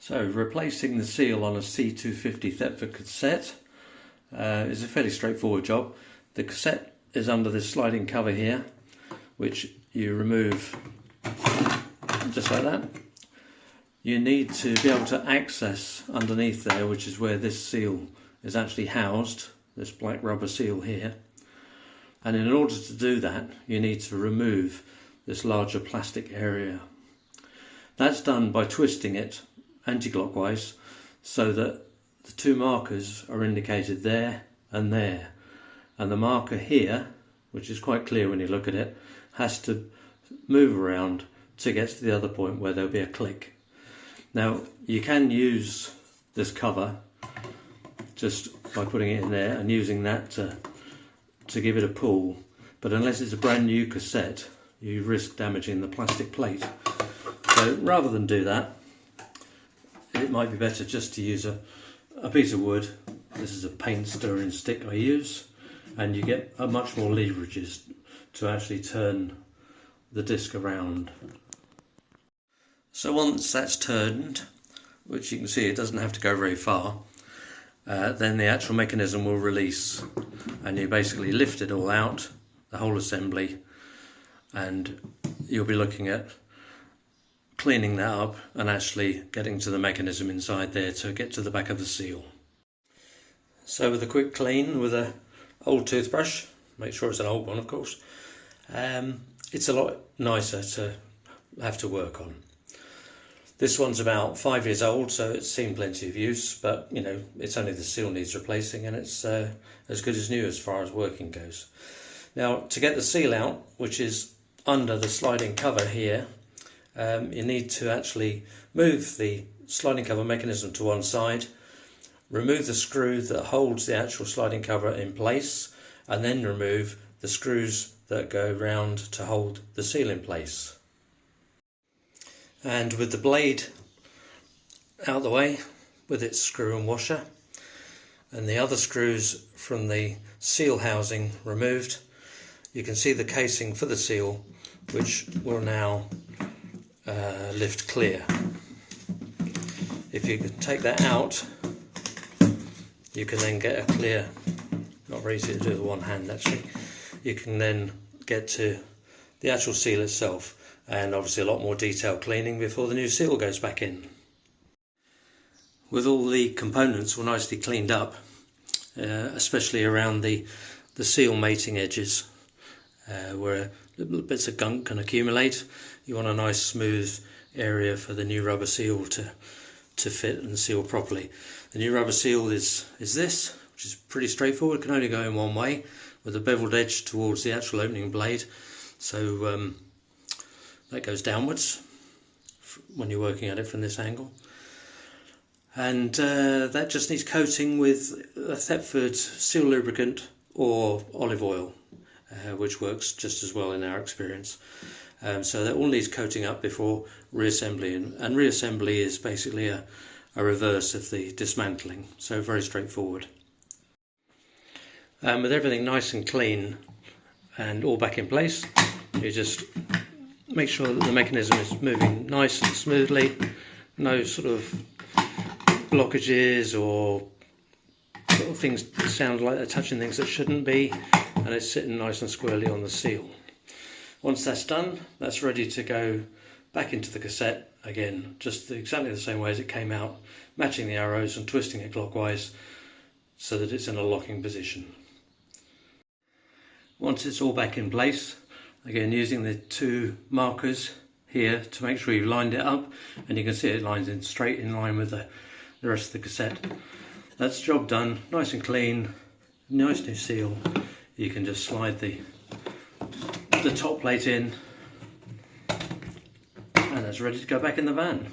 So replacing the seal on a C250 Thetford cassette is a fairly straightforward job. The cassette is under this sliding cover here, which you remove just like that. You need to be able to access underneath there, which is where this seal is actually housed, this black rubber seal here. And in order to do that, you need to remove this larger plastic area. That's done by twisting it anti-clockwise so that the two markers are indicated there and there. And the marker here, which is quite clear when you look at it, has to move around to get to the other point where there'll be a click. Now you can use this cover just by putting it in there and using that to give it a pull, but unless it's a brand new cassette you risk damaging the plastic plate. So rather than do that, it might be better just to use a piece of wood. This is a paint stirring stick I use, and you get a much more leverages to actually turn the disc around. So once that's turned, which you can see it doesn't have to go very far, then the actual mechanism will release and you basically lift it all out, the whole assembly, and you'll be looking at cleaning that up and actually getting to the mechanism inside there to get to the back of the seal. So with a quick clean with an old toothbrush, make sure it's an old one of course, it's a lot nicer to have to work on. This one's about 5 years old, so it's seen plenty of use, but you know, it's only the seal needs replacing, and it's as good as new as far as working goes. Now to get the seal out, which is under the sliding cover here, you need to actually move the sliding cover mechanism to one side, remove the screw that holds the actual sliding cover in place, and then remove the screws that go round to hold the seal in place. And with the blade out of the way, with its screw and washer, and the other screws from the seal housing removed, you can see the casing for the seal, which will now lift clear. If you can take that out, you can then get a clear, not very easy to do with one hand actually, you can then get to the actual seal itself, and obviously a lot more detailed cleaning before the new seal goes back in. With all the components all nicely cleaned up, especially around the seal mating edges, where little bits of gunk can accumulate, you want a nice smooth area for the new rubber seal to fit and seal properly. The new rubber seal is this, which is pretty straightforward. It can only go in one way, with a beveled edge towards the actual opening blade, so that goes downwards when you're working at it from this angle. And that just needs coating with a Thetford seal lubricant or olive oil, which works just as well in our experience. So that all needs coating up before reassembly, and reassembly is basically a reverse of the dismantling, so very straightforward. With everything nice and clean and all back in place, you just make sure that the mechanism is moving nice and smoothly, no sort of blockages or sort of things that sound like they're touching things that shouldn't be, and it's sitting nice and squarely on the seal. Once that's done, that's ready to go back into the cassette again, just exactly the same way as it came out, matching the arrows and twisting it clockwise so that it's in a locking position. Once it's all back in place, again using the two markers here to make sure you've lined it up, and you can see it lines in straight in line with the rest of the cassette. That's the job done, nice and clean, nice new seal. You can just slide the top plate in, and it's ready to go back in the van.